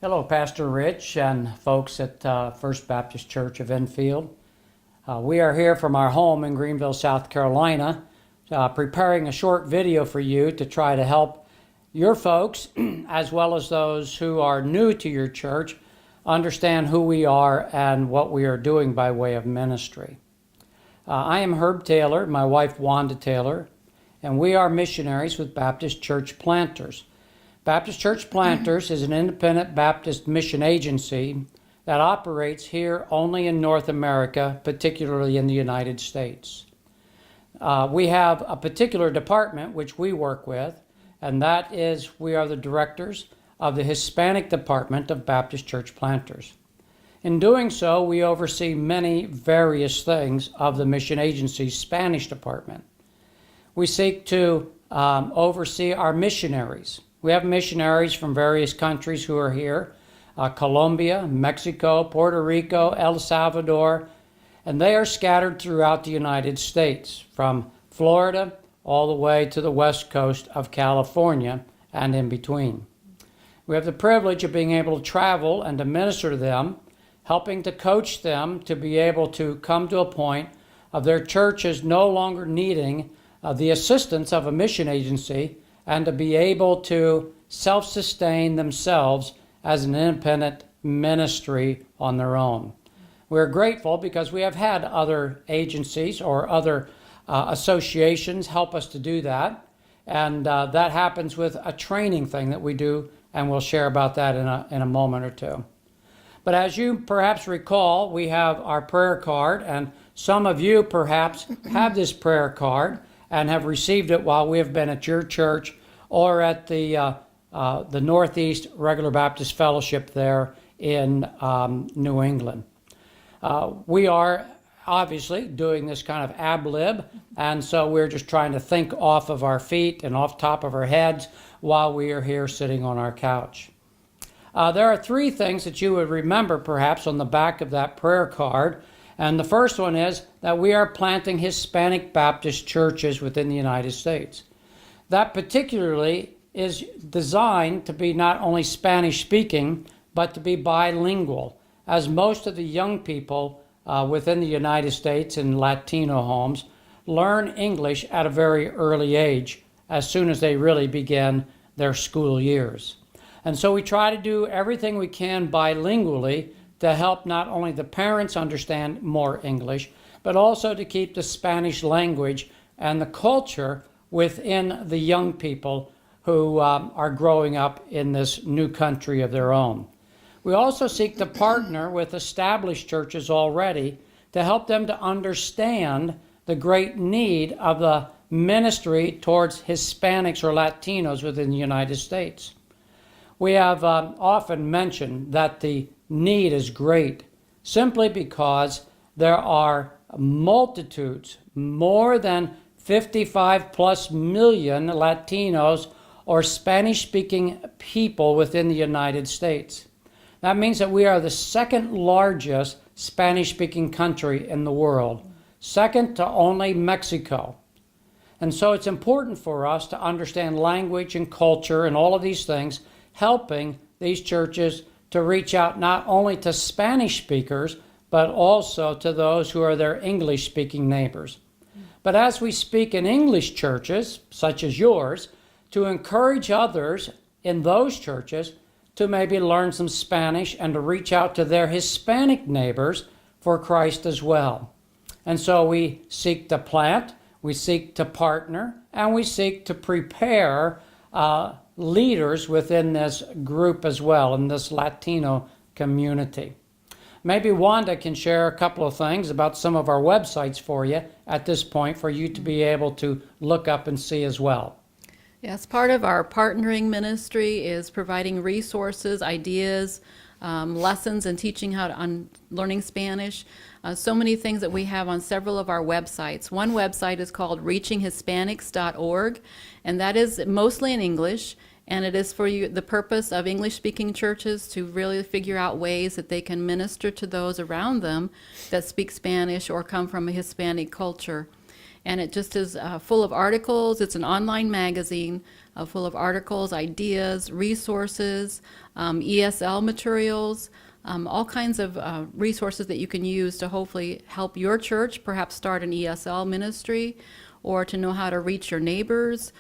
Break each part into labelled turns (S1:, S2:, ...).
S1: Hello, Pastor Rich and folks at First Baptist Church of Enfield. We are here from our home in Greenville, South Carolina, preparing a short video for you to try to help your folks, as well as those who are new to your church, understand who we are and what we are doing by way of ministry. I am Herb Taylor, my wife Wanda Taylor, and we are missionaries with Baptist Church Planters. Baptist Church Planters is an independent Baptist mission agency that operates here only in North America, particularly in the United States. We have a particular department which we work with, and that is we are the directors of the Hispanic Department of Baptist Church Planters. In doing so, we oversee many various things of the mission agency's Spanish department. We seek to oversee our missionaries. We have missionaries from various countries who are here, Colombia, Mexico, Puerto Rico, El Salvador, and they are scattered throughout the United States, from Florida all the way to the west coast of California and in between. We have the privilege of being able to travel and to minister to them, helping to coach them to be able to come to a point of their churches no longer needing the assistance of a mission agency, and to be able to self-sustain themselves as an independent ministry on their own. We're grateful because we have had other agencies or other associations help us to do that, and that happens with a training thing that we do, and we'll share about that in a moment or two. But as you perhaps recall, we have our prayer card, and some of you perhaps have this prayer card and have received it while we have been at your church or at the Northeast Regular Baptist Fellowship there in New England. We are obviously doing this kind of ad lib, and so we're just trying to think off of our feet and off top of our heads while we are here sitting on our couch. There are three things that you would remember perhaps on the back of that prayer card. And the first one is that we are planting Hispanic Baptist churches within the United States. That particularly is designed to be not only Spanish speaking, but to be bilingual, as most of the young people within the United States in Latino homes learn English at a very early age, as soon as they really begin their school years. And so we try to do everything we can bilingually to help not only the parents understand more English, but also to keep the Spanish language and the culture within the young people who are growing up in this new country of their own. We also seek to partner with established churches already to help them to understand the great need of the ministry towards Hispanics or Latinos within the United States. We have often mentioned that the need is great simply because there are multitudes, more than 55 plus million Latinos or Spanish-speaking people within the United States. That means that we are the second largest Spanish-speaking country in the world, second to only Mexico. And so it's important for us to understand language and culture and all of these things, helping these churches to reach out not only to Spanish speakers, but also to those who are their English-speaking neighbors. But as we speak in English churches, such as yours, to encourage others in those churches to maybe learn some Spanish and to reach out to their Hispanic neighbors for Christ as well. And so we seek to plant, we seek to partner, and we seek to prepare leaders within this group as well, in this Latino community. Maybe Wanda can share a couple of things about some of our websites for you at this point for you to be able to look up and see as well.
S2: Yes, part of our partnering ministry is providing resources, ideas, lessons, and teaching how to learning Spanish. So many things that we have on several of our websites. One website is called reachinghispanics.org, and that is mostly in English, and it is for the purpose of English-speaking churches to really figure out ways that they can minister to those around them that speak Spanish or come from a Hispanic culture. And it just is full of articles. It's an online magazine full of articles, ideas, resources, ESL materials, all kinds of resources that you can use to hopefully help your church perhaps start an ESL ministry, or to know how to reach your neighbors,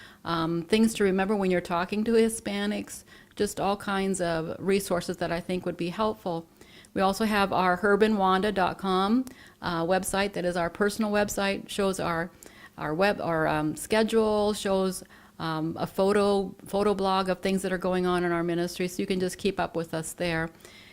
S2: things to remember when you're talking to Hispanics, just all kinds of resources that I think would be helpful. We also have our herbandwanda.com website that is our personal website, shows our schedule, shows a photo blog of things that are going on in our ministry, so you can just keep up with us there.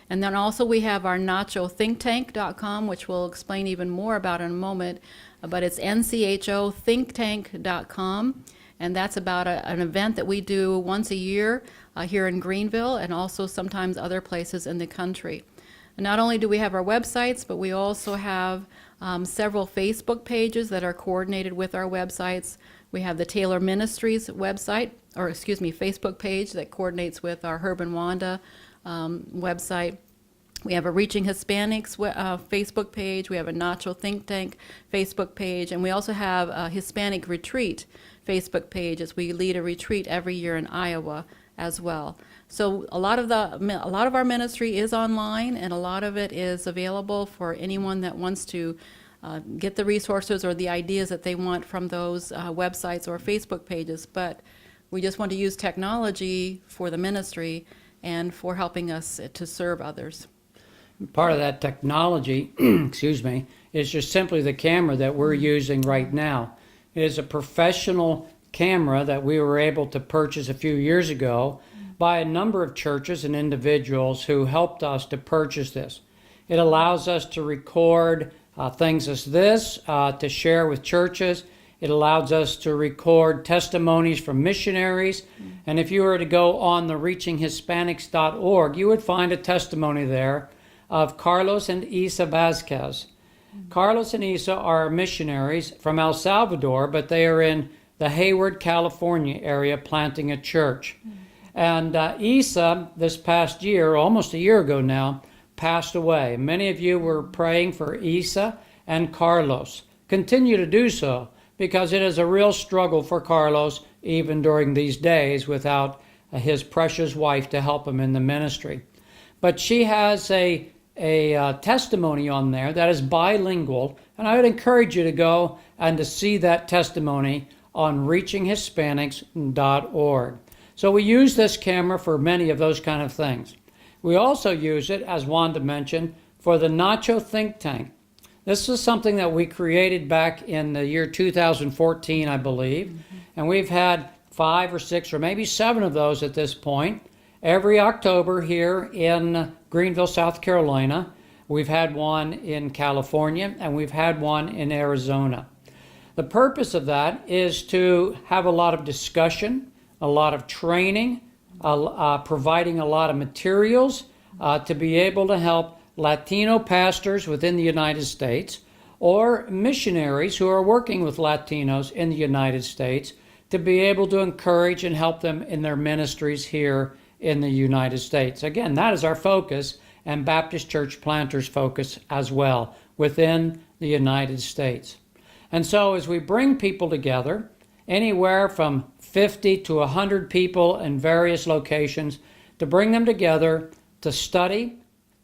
S2: And then also we have our nachothinktank.com, which we'll explain even more about in a moment, but it's nchothinktank.com, and that's about an event that we do once a year here in Greenville, and also sometimes other places in the country. And not only do we have our websites, but we also have several Facebook pages that are coordinated with our websites. We have the Taylor Ministries website, Facebook page that coordinates with our Herb and Wanda website. We have a Reaching Hispanics Facebook page. We have a Nacho Think Tank Facebook page, and we also have a Hispanic Retreat Facebook page, as we lead a retreat every year in Iowa as well. So a lot of our ministry is online, and a lot of it is available for anyone that wants to get the resources or the ideas that they want from those websites or Facebook pages. But we just want to use technology for the ministry and for helping us to serve others.
S1: Part of that technology, excuse me, is just simply the camera that we're using right now. It is a professional camera that we were able to purchase a few years ago by a number of churches and individuals who helped us to purchase this. It allows us to record things as this, to share with churches. It allows us to record testimonies from missionaries. And if you were to go on the reachinghispanics.org, you would find a testimony there of Carlos and Isa Vasquez. Carlos and Isa are missionaries from El Salvador, but they are in the Hayward, California area planting a church. And Isa, this past year, almost a year ago now, passed away. Many of you were praying for Isa and Carlos. Continue to do so, because it is a real struggle for Carlos even during these days without his precious wife to help him in the ministry. But she has a testimony on there that is bilingual, and I would encourage you to go and to see that testimony on reachinghispanics.org. So we use this camera for many of those kind of things. We also use it, as Wanda mentioned, for the Nacho Think Tank. This is something that we created back in the year 2014, I believe, and we've had 5 or 6 or maybe 7 of those at this point. Every October here in Greenville, South Carolina. We've had one in California, and we've had one in Arizona. The purpose of that is to have a lot of discussion, a lot of training, providing a lot of materials to be able to help Latino pastors within the United States or missionaries who are working with Latinos in the United States to be able to encourage and help them in their ministries here in the United States. Again, that is our focus, and Baptist Church Planters' focus as well within the United States. And so as we bring people together, anywhere from 50 to 100 people in various locations, to bring them together to study,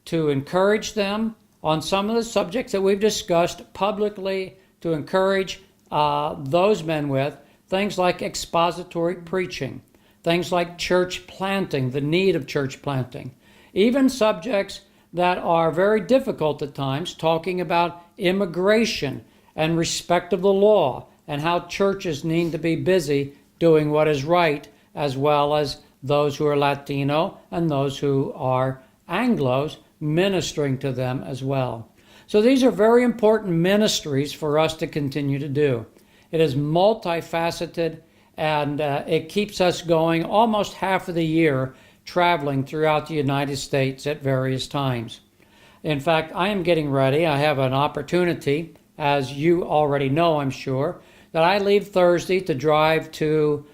S1: to encourage them on some of the subjects that we've discussed publicly, to encourage those men with things like expository preaching, things like church planting, the need of church planting, even subjects that are very difficult at times, talking about immigration and respect of the law and how churches need to be busy doing what is right, as well as those who are Latino and those who are Anglos, ministering to them as well. So these are very important ministries for us to continue to do. It is multifaceted, and it keeps us going almost half of the year, traveling throughout the United States at various times. In fact, I am getting ready. I have an opportunity, as you already know, I'm sure, that I leave Thursday to drive to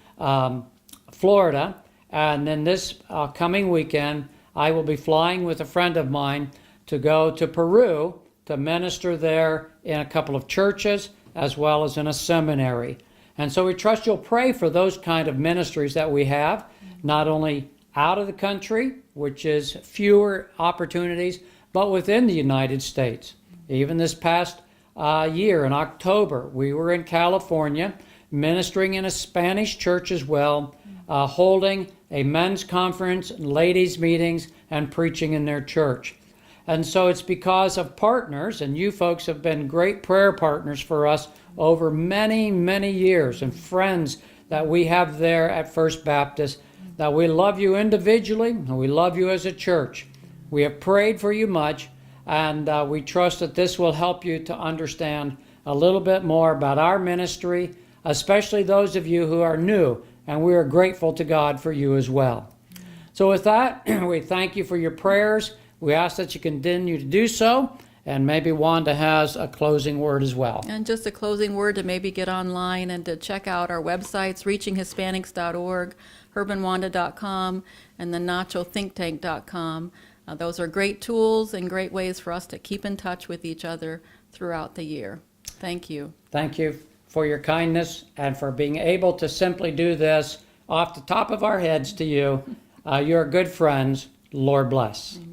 S1: Florida, and then this coming weekend, I will be flying with a friend of mine to go to Peru to minister there in a couple of churches as well as in a seminary. And so we trust you'll pray for those kind of ministries that we have, not only out of the country, which is fewer opportunities, but within the United States. Even this past year in October, we were in California ministering in a Spanish church as well, holding a men's conference, ladies' meetings, and preaching in their church. And so it's because of partners, and you folks have been great prayer partners for us over many, many years, and friends that we have there at First Baptist, that we love you individually, and we love you as a church. We have prayed for you much, and we trust that this will help you to understand a little bit more about our ministry, especially those of you who are new, and we are grateful to God for you as well. So with that, we thank you for your prayers. We ask that you continue to do so, and maybe Wanda has a closing word as well.
S2: And just a closing word to maybe get online and to check out our websites, reachinghispanics.org, herbanwanda.com, and the nachothinktank.com. Those are great tools and great ways for us to keep in touch with each other throughout the year. Thank you.
S1: Thank you for your kindness and for being able to simply do this off the top of our heads to you. You're good friends. Lord bless.
S2: Amen.